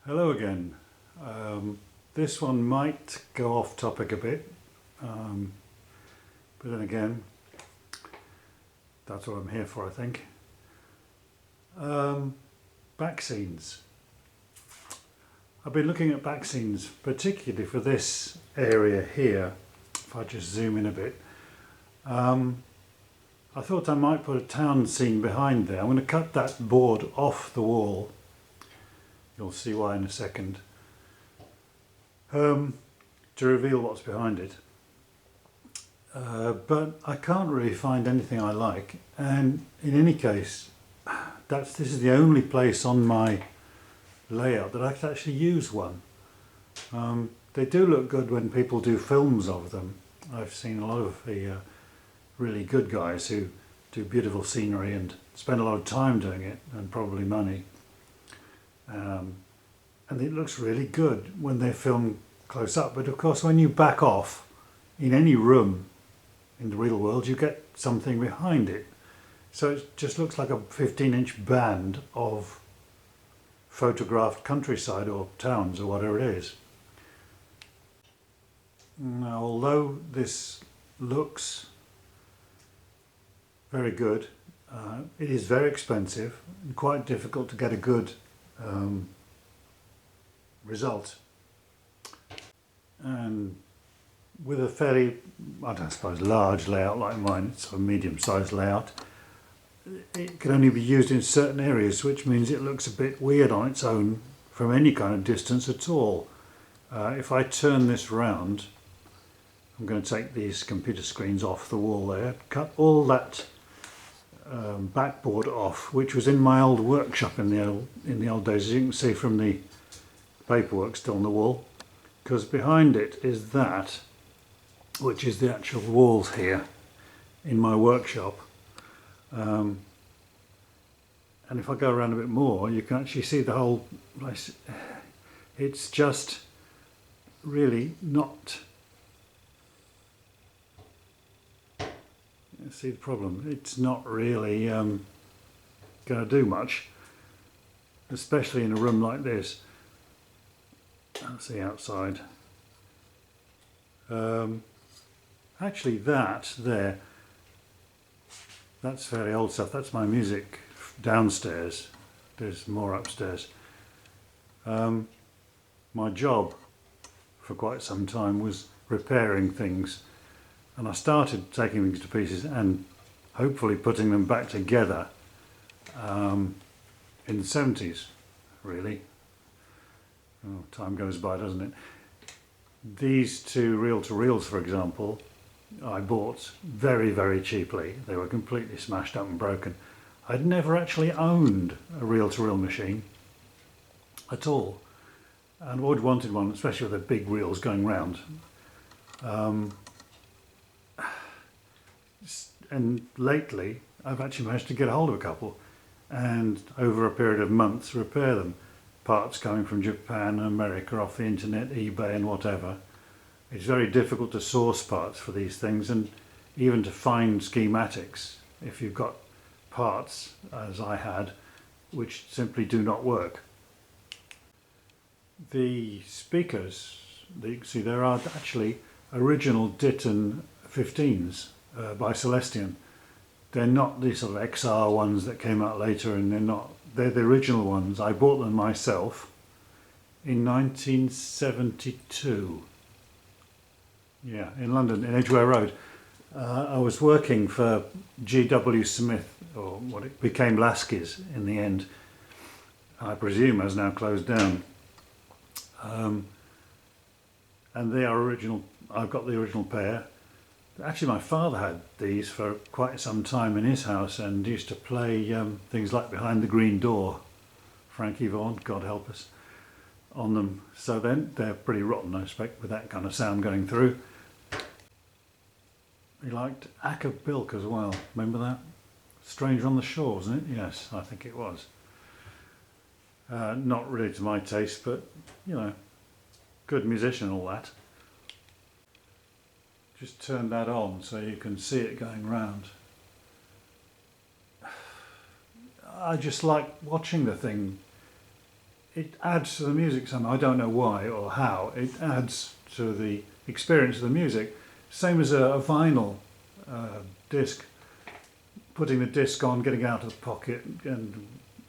Hello again. This one might go off topic a bit, um, but then again, that's what I'm here for, I think. Backscenes. I've been looking at backscenes, particularly for this area here. If I just zoom in a bit, I thought I might put a town scene behind there. I'm going to cut that board off the wall. You'll see why in a second. To reveal what's behind it. But I can't really find anything I like, and in any case, this is the only place on my layout that I could actually use one. They do look good when people do films of them. I've seen a lot of the really good guys who do beautiful scenery and spend a lot of time doing it, and probably money. And it looks really good when they film close up, but of course when you back off in any room in the real world you get something behind it, so it just looks like a 15-inch band of photographed countryside or towns or whatever it is. Now, although this looks very good, it is very expensive and quite difficult to get a good result. And with a fairly, I don't suppose, large layout like mine, it's a medium-sized layout, it can only be used in certain areas, which means it looks a bit weird on its own from any kind of distance at all. If I turn this round, I'm going to take these computer screens off the wall there, cut all that backboard off, which was in my old workshop in the old days, as you can see from the paperwork still on the wall, because behind it is that, which is the actual walls here in my workshop. And if I go around a bit more, you can actually see the whole place. It's just really not. See the problem? It's not really going to do much, especially in a room like this. Let's see outside. Actually, that there, that's fairly old stuff. That's my music downstairs. There's more upstairs. My job for quite some time was repairing things, and I started taking things to pieces and hopefully putting them back together in the 70s, really. Oh, time goes by, doesn't it? These two reel-to-reels, for example, I bought very, very cheaply. They were completely smashed up and broken. I'd never actually owned a reel-to-reel machine at all, and always wanted one, especially with the big reels going round. And lately I've actually managed to get a hold of a couple, and over a period of months repair them. Parts coming from Japan, America, off the internet, eBay and whatever. It's very difficult to source parts for these things, and even to find schematics if you've got parts, as I had, which simply do not work. The speakers, see, there are actually original Ditton 15s by Celestion. They're not these sort of XR ones that came out later, and they're the original ones. I bought them myself in 1972. Yeah, in London, in Edgware Road. I was working for G.W. Smith, or what it became Lasky's in the end. I presume has now closed down. And they are original. I've got the original pair. Actually, my father had these for quite some time in his house, and used to play things like Behind the Green Door, Frankie Vaughan, God help us, on them. So then they're pretty rotten, I expect, with that kind of sound going through. He liked Acker Bilk as well. Remember that? Stranger on the Shore, wasn't it? Yes, I think it was. Not really to my taste, but you know, good musician and all that. Just turn that on so you can see it going round. I just like watching the thing it adds to the music somehow. I don't know why or how. It adds to the experience of the music. Same as a vinyl disc. Putting the disc on, getting out of the pocket and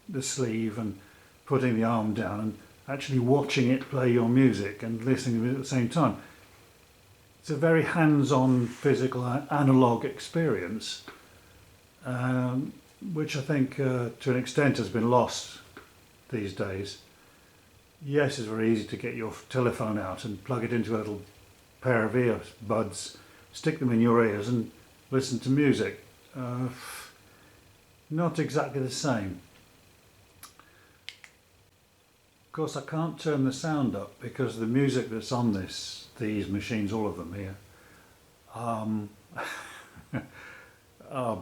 the sleeve and putting the arm down and actually watching it play your music and listening to it at the same time. It's a very hands-on, physical, analogue experience, which I think to an extent has been lost these days. Yes, it's very easy to get your telephone out and plug it into a little pair of earbuds, stick them in your ears and listen to music. Not exactly the same. Of course, I can't turn the sound up because the music that's on these machines, all of them here, are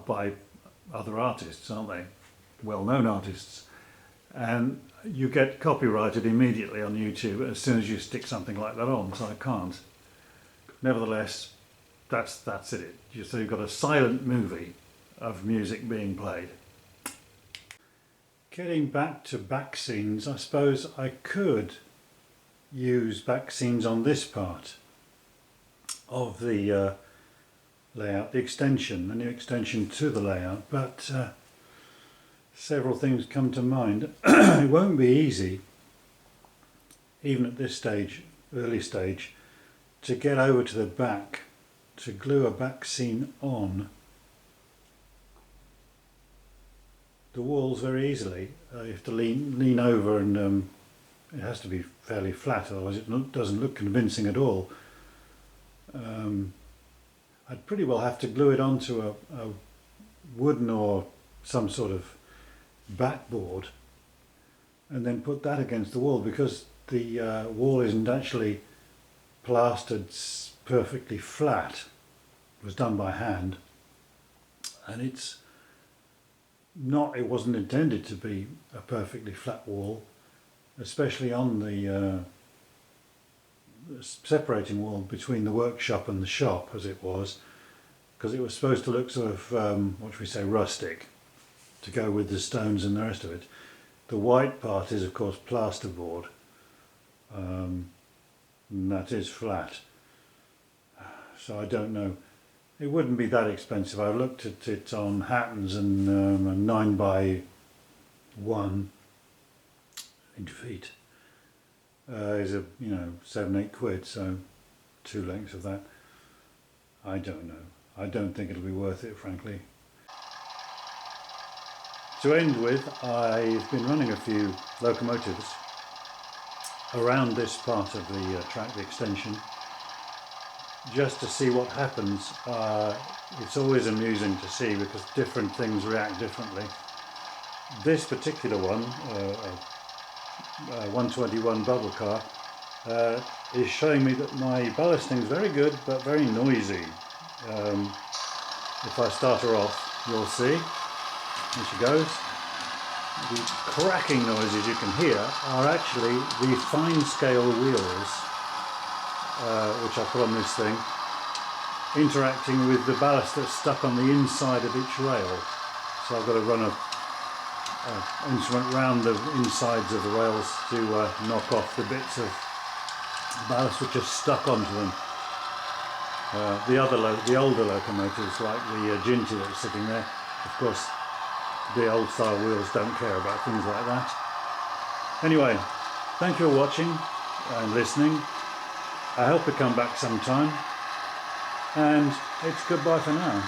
by other artists, aren't they? Well-known artists. And you get copyrighted immediately on YouTube as soon as you stick something like that on, so I can't. Nevertheless, that's it. So you've got a silent movie of music being played. Getting back to Backscenes, I suppose I could use Backscenes on this part of the layout, the new extension to the layout, but several things come to mind. It won't be easy, even at this stage, early stage, to get over to the back, to glue a back scene on the walls very easily. You have to lean over, and it has to be fairly flat, otherwise it doesn't look convincing at all. I'd pretty well have to glue it onto a wooden or some sort of backboard and then put that against the wall, because the wall isn't actually plastered perfectly flat. It was done by hand, and it wasn't intended to be a perfectly flat wall, especially on the separating wall between the workshop and the shop, as it was, because it was supposed to look sort of, what should we say, rustic, to go with the stones and the rest of it. The white part is of course plasterboard, and that is flat, so I don't know. It wouldn't be that expensive. I've looked at it on Hattons, and a 9x1 inch feet is 7-8 quid, so 2 lengths of that. I don't know. I don't think it'll be worth it, frankly. To end with, I've been running a few locomotives around this part of the track, the extension, just to see what happens. It's always amusing to see because different things react differently. This particular one, 121 bubble car, is showing me that my ballasting is very good but very noisy. If I start her off, you'll see. Here she goes. The cracking noises you can hear are actually the fine scale wheels, which I put on this thing, interacting with the ballast that's stuck on the inside of each rail. So I've got to run an instrument round the insides of the rails to knock off the bits of ballast which are stuck onto them. The older locomotives, like the Ginty that's sitting there, of course the old style wheels don't care about things like that. Anyway, thank you for watching and listening. I hope to come back sometime, and it's goodbye for now.